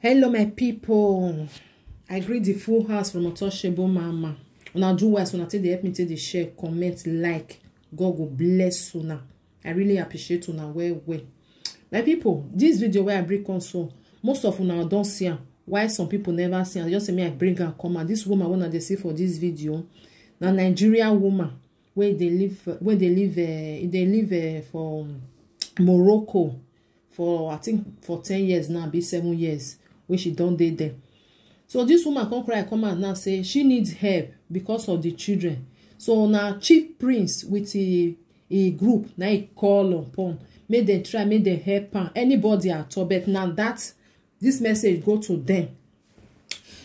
Hello my people, I greet the full house from Untouchable Mama. Una do well, so una take the help me take the share, comment, like. God will bless una. I really appreciate una well. My people, this video where I bring on, so most of una don't see am. Why some people never see am? Just say me I bring her come out. This woman when they see for this video, na Nigerian woman where they live for Morocco for I think for 10 years now, be 7 years. When she don't date them. So this woman come out now say she needs help because of the children. So now Chief Prince with a group now he call upon, make them try, make them help her, anybody at all. But now that this message go to them.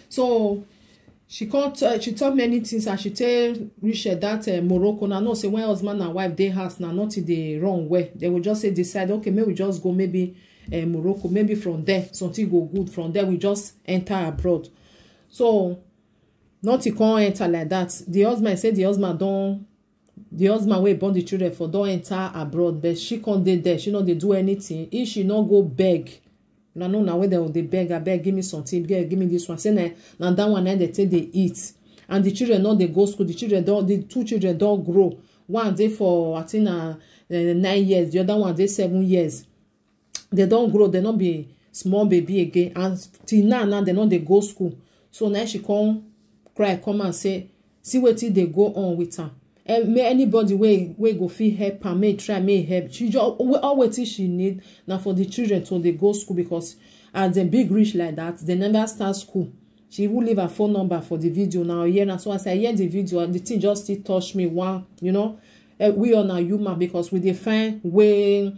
So she told many things and she tell Richard that Morocco now no say when husband and wife they house now not in the wrong way. They will just say decide okay maybe we just go maybe Morocco, maybe from there something go good, from there we just enter abroad. So not he can't enter like that. The husband said the husband will born the children for don't enter abroad, but she can't dey there, she not they do anything. If she not go beg, now where they beg, I beg, give me something, give me this one. Say now that one they take they eat, and the children not they go school. The two children don't grow. One day for I think 9 years, the other one day 7 years. They don't grow, they not be small baby again, and till now they not they go school. So now she come and say, see what they go on with her. May anybody way go feel help her, may try, may help. She just always she need now for the children to they go school, because as they big rich like that, they never start school. She will leave her phone number for the video now. Yeah, so as I hear the video, and the thing just still touch me. One, you know, we are now human, because we define way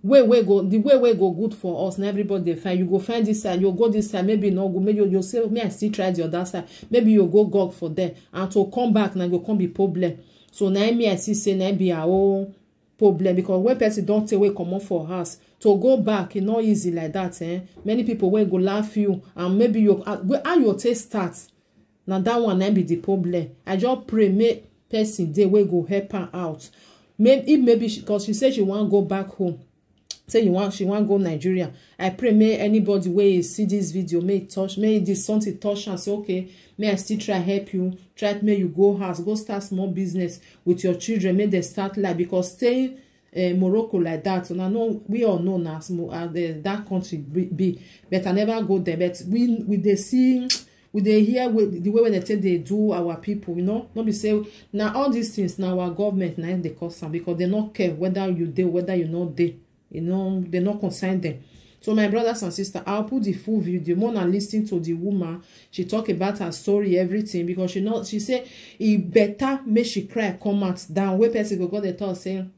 go the way go good for us, and everybody find. You go find this side, you go this side, maybe no go, maybe you say me I still try the other side, maybe you go God for them, and to come back now go come be problem. So now me I see say now be our own problem, because when person don't take away come on for us to go back, it's not easy like that. Many people will go laugh you, and maybe you how your taste starts. Now that one now be the problem. I just pray make person they will go help her out. Maybe because she said she want go back home. Say she want go Nigeria. I pray may anybody where see this video may this something touch and say okay, may I still try help you, try may you go house, go start small business with your children, may they start life, because staying Morocco like that, and I know we all know now that country be, but I never go there. But we they see, we they hear the way when they say they do our people, you know, not be say now all these things now our government now they cost them, because they not care whether you there, whether you not there. You know, they not concern them. So my brothers and sisters, I'll put the full video. More than listening to the woman, she talk about her story, everything, because she say it better make she cry, come out down. Where person go the thought saying,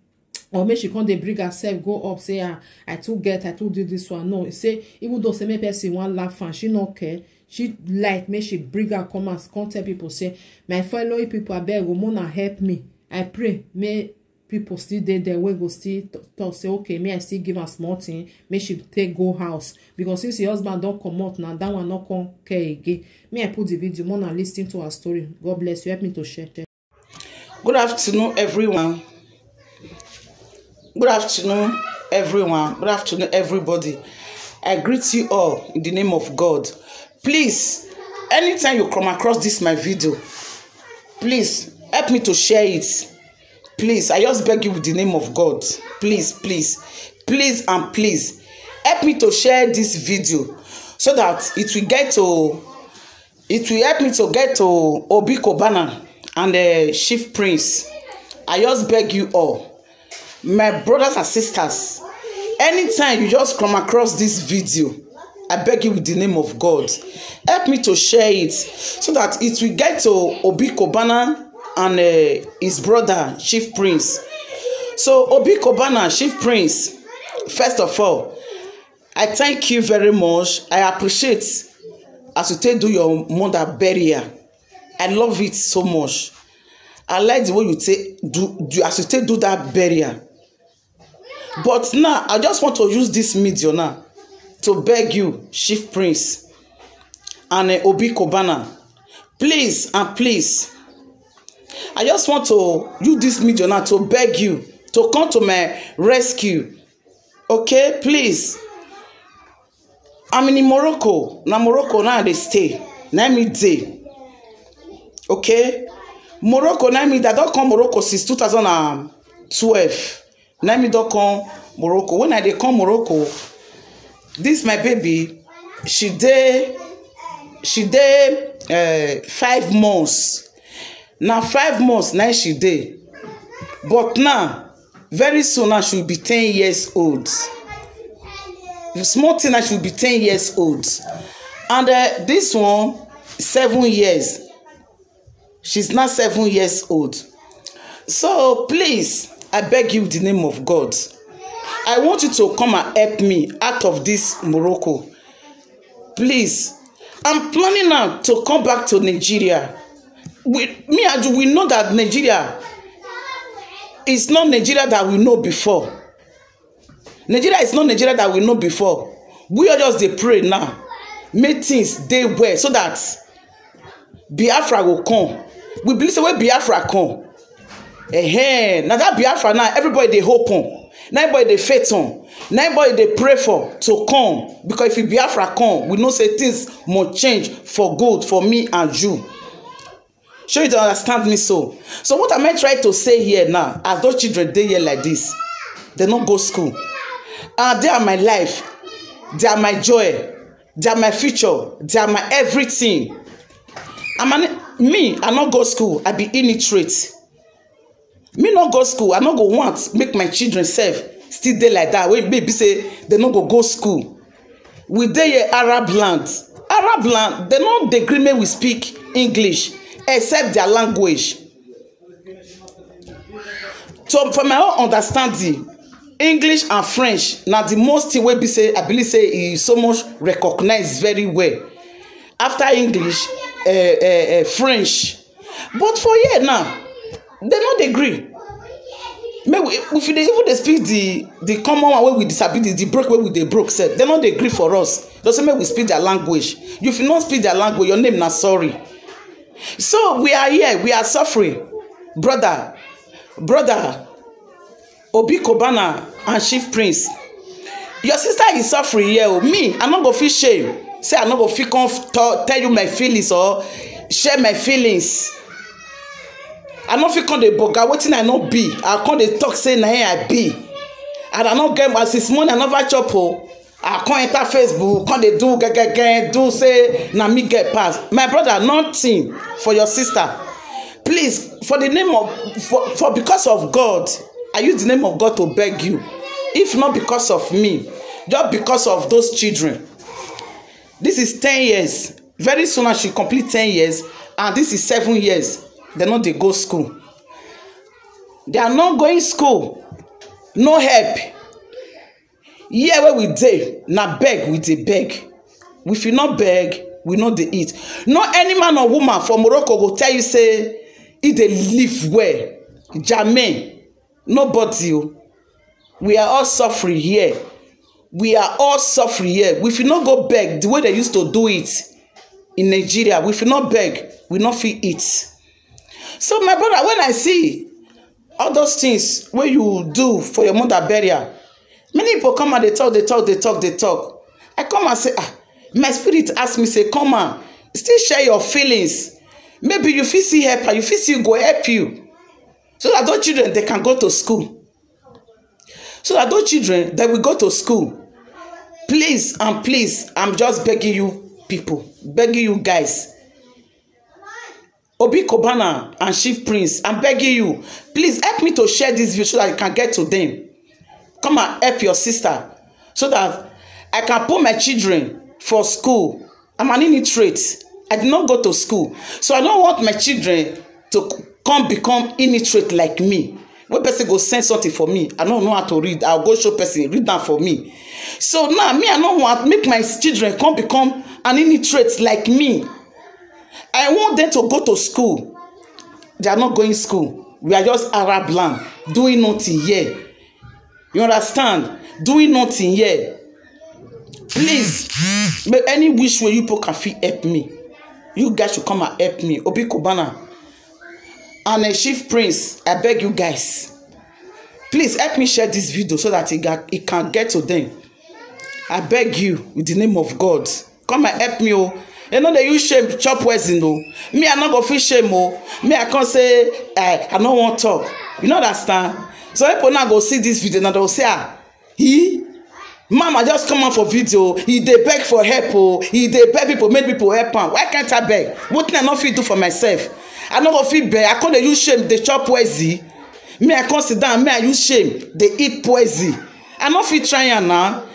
or make she come they bring herself, go up, say I too do this one. No, say even though say me person one laugh and she not care. She like me, she bring her come out, come tell people say, my fellow people, I beg, Mona help me. I pray, may people still there we go still talk say okay may I still give her small thing, may she take go house, because since your husband don't come out now, that one not come care again. May I put the video more than listening to her story. God bless you, help me to share. Good afternoon everyone. Good afternoon everyone. Good afternoon everybody. I greet you all in the name of God. Please, anytime you come across this my video, please help me to share it. Please, I just beg you with the name of God. Please, and please, help me to share this video so that it will help me to get to Obi Kubana and the Chief Prince. I just beg you all, my brothers and sisters, anytime you just come across this video, I beg you with the name of God, help me to share it so that it will get to Obi Kubana and his brother Chief Prince. So Obi Kubana, Chief Prince, first of all, I thank you very much. I appreciate as you take do your mother burial. I love it so much. I like the way you take do as you take do that burial. But now I just want to use this medium now to beg you, Chief Prince and Obi Kubana, please and please, I just want to use this medium now to beg you to come to my rescue. Okay, please. I'm in Morocco. Now Morocco now they stay. Now me day. Okay? Morocco now me that don't come Morocco since 2012. Now me don't come Morocco. When I dey come Morocco, this my baby, she dey 5 months. Now 5 months now she dey. But now, very soon now she will be 10 years old. Small thing now she will be 10 years old. And this one, 7 years. She's now 7 years old. So please, I beg you in the name of God, I want you to come and help me out of this Morocco. Please. I'm planning now to come back to Nigeria. We know that Nigeria is not Nigeria that we know before. Nigeria is not Nigeria that we know before. We are just dey pray now. Make things dey well so that Biafra will come. We believe say when Biafra come, now that Biafra now everybody dey hope on. Now everybody dey faith on. Now everybody dey pray for to come. Because if Biafra come, we know say things must change for good for me and you. Sure you don't understand me so. So what am I trying to say here now? As those children dey here like this, they don't go school. They are my life. They are my joy. They are my future. They are my everything. Me, I not go school. I be illiterate. Me not go school. I not go want make my children safe. Still dey like that. When baby say they not go school. We dey here Arab land. Arab land, they not the agreement we speak English except their language. So from my own understanding, English and French now the most thing wey be say I believe say is so much recognized very well. After English, French. But for here now, they not agree. Maybe if they even they speak the common one way with disability, the broke way with the broke said, they not agree for us. Doesn't mean we speak their language. If you not speak their language, your name not sorry. So we are here, we are suffering, brother, Obi Kubana and Chief Prince. Your sister is suffering here. Me, I'm not gonna feel shame. Say I'm not gonna feel tell you my feelings or share my feelings. I don't feel come the boga wetin I not be. I come dey talk say na here I be. And I not get as this morning I never chop o. I come enter Facebook, come dey do do say na me get pass. My brother, nothing for your sister. Please, for the name of for because of God, I use the name of God to beg you. If not because of me, just because of those children. This is 10 years. Very soon as she complete 10 years, and this is 7 years. They know they go school. They are not going school. No help. Here where we dey, na beg we dey beg. If you not beg, we know they eat. No any man or woman from Morocco go tell you say if they live well. Jamais. Nobody. We are all suffering here. We are all suffering here. If you not go beg the way they used to do it in Nigeria, if you not beg, we not feel it. So my brother, when I see all those things where you do for your mother burial, many people come and they talk. I come and say, my spirit ask me, say, come on, still share your feelings. Maybe you feel see help her, you feel see go help you. So that those children, they can go to school. So that those children, they will go to school. Please and please, I'm just begging you people, begging you guys. Obi Kubana and Chief Prince, I'm begging you, please help me to share this video so that I can get to them. Come and help your sister so that I can put my children for school. I'm an illiterate. I did not go to school. So I don't want my children to come become illiterate like me. When person go send something for me, I don't know how to read. I'll go show person, read that for me. So now, me, I don't want make my children come become an illiterate like me. I want them to go to school. They are not going to school. We are just Arab land, doing nothing here. You understand? Doing nothing here. Please, any wish where you people can feel help me. You guys should come and help me. Obi Kubana and a Chief Prince, I beg you guys. Please help me share this video so that it can get to them. I beg you with the name of God, come and help me. Oh, you know they use shame chop poison. Oh, me I not go feel shame. Oh, me I can't say I don't want to talk. You know understand? So people now go see this video and they will say, he. Mama just come out for video. He dey beg for help. Oh, he dey beg people, make people help him. Why can't I beg? What can I not fit do for myself? I not go fit beg. I can't use shame. They chop poison. Me I can't sit down. Me I use shame. They eat poison. I not fit try now.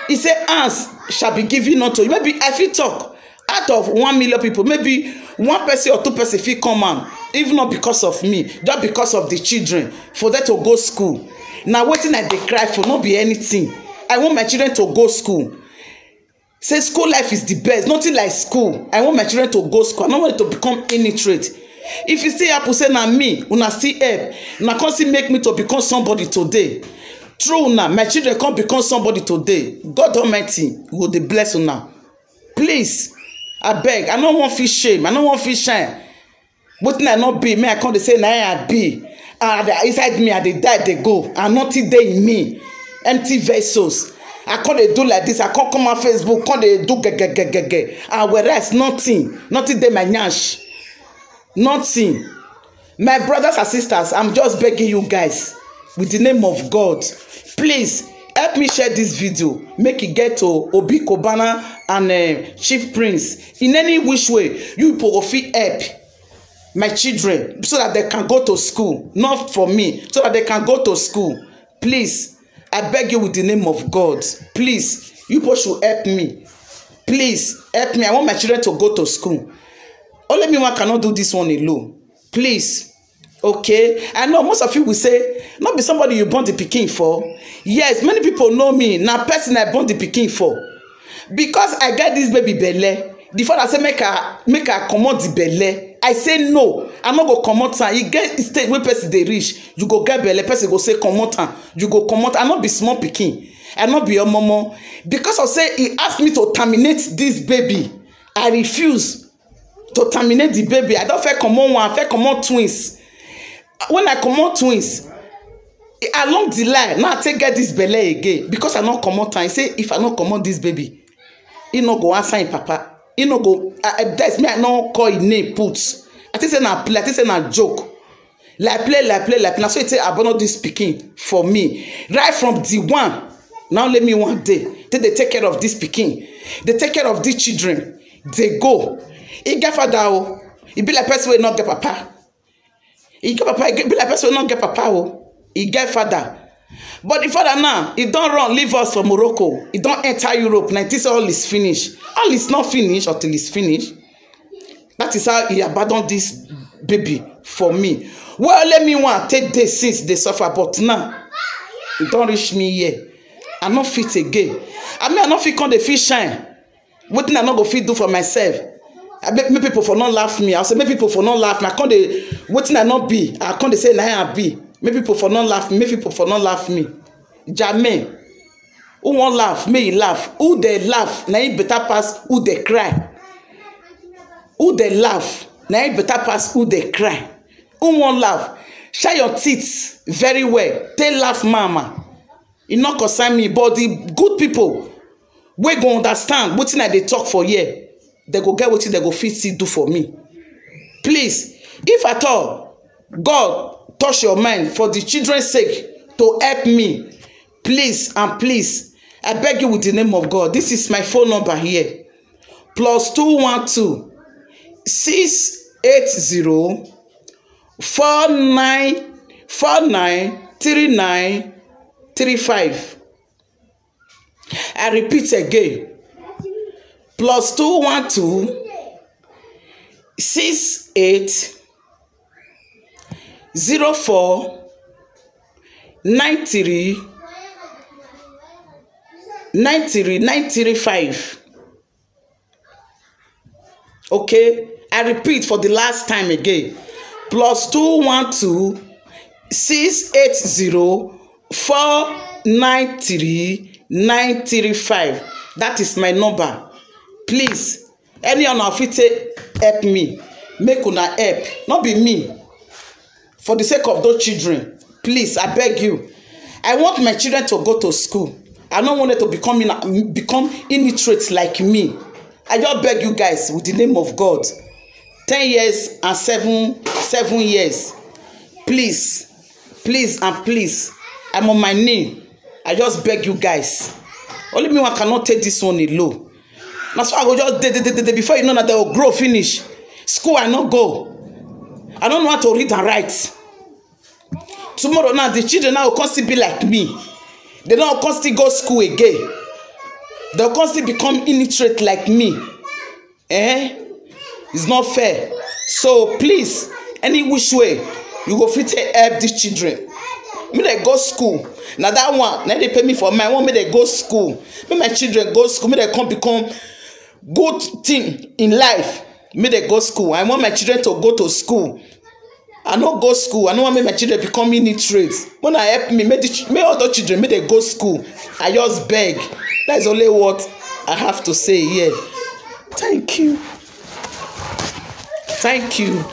He say, "Hands shall be given unto you." Maybe I fit talk out of 1 million people. Maybe 1 person or 2 person fit come out. Even not because of me, just because of the children, for them to go school. Now waiting I dey cry for not be anything. I want my children to go school. Say school life is the best. Nothing like school. I want my children to go school. I don't want it to become illiterate. If you still happen say na me, una still help. Una can't still make me to become somebody today. True una, my children can't become somebody today. God Almighty will dey bless una. Please, I beg. I don't want feel shame. I don't want feel shame. Wetin I not be, me I can't say na I be. Inside me, I dey die, they go. And nothing dey in me. Empty vessels. I can't do like this. I can't come on Facebook. Can't they do ge. And whereas nothing dey my nyash. Nothing. My brothers and sisters, I'm just begging you guys, with the name of God, please help me share this video. Make it get to Obi Kubana and Chief Prince. In any which way, you people will feel help my children so that they can go to school. Not for me, so that they can go to school. Please. I beg you with the name of God. Please, you people should help me. Please, help me. I want my children to go to school. Only me one cannot do this one alone. Please. Okay? I know most of you will say, not be somebody you born the pikin for. Yes, many people know me. Now, person I born the pikin for. Because I get this baby belle. The father say make her comot the belle. I say no. I'm not go comot am. You get the stage where person dey reach. You go get belle. Person go say comot am. You go comot. I not be small pikin. I not be your mama. Because of say he asked me to terminate this baby. I refuse to terminate the baby. I don't feel comot one. I feel comot twins. When I comot twins, along the line, now I take get this belle again. Because I not comot am. I say if I not comot this baby, he no go answer him papa. You know go that's me I no call his name put. I think say na play, I think say na joke. Like play. Now so it say abandon this pikin for me. Right from the one. Now let me one day. They take care of this pikin. They take care of these children. They go. He get father oh. He be like person will not get papa. He get papa, he be like person will not get papa oh. He get father. But the father now, he don't run, leave us for Morocco. He don't enter Europe. Now this all is finished. All is not finished until it's finished. That is how he abandoned this baby for me. Well, let me want take days since they suffer, but now it don't reach me here. I'm not fit again. I mean, I not fit come the fish shine. What thing I not go fit do for myself? I make people for not laugh me. I say make people for not laugh me. I can't they what thing I not be. I can't they say nah I be. Make people for not laugh me. Make people for not laugh me. Jamais. Who won't laugh? May he laugh. Who they laugh? Now he better pass who they cry. Who they laugh? Now he better pass who they cry. Who won't laugh? Shut your teeth very well. They laugh, mama. It not concern me, but the good people we go understand what thing I they talk for here. They go get what they go fit still do for me. Please, if at all God touch your mind for the children's sake to help me, please and please, I beg you with the name of God. This is my phone number here. +212 680 493935. I repeat again. +212 68 04 93 935. Okay, I repeat for the last time again. +212 680 493 935. That is my number. Please, any of you help me. Make una help. Not be me. For the sake of those children. Please, I beg you. I want my children to go to school. I don't want it to become illiterate like me. I just beg you guys with the name of God. 10 years and 7 years. Please, please and please. I'm on my knee. I just beg you guys. Only me one cannot take this one alone. That's why I go just before you know that they will grow finish. School I not go. I don't know how to read and write. Tomorrow now the children now will constantly be like me. They don't constantly go school again. They'll constantly become illiterate like me. It's not fair. So please, any which way you go fit help these children. Me they go school. Now that one, now they pay me for my one. Me they go school. Me my children go school. Me they come become good thing in life. Me they go school. I want my children to go to school. I don't go school. I don't want my children become illiterate. When I help me, make other children, make they go school. I just beg. That is only what I have to say here. Thank you. Thank you.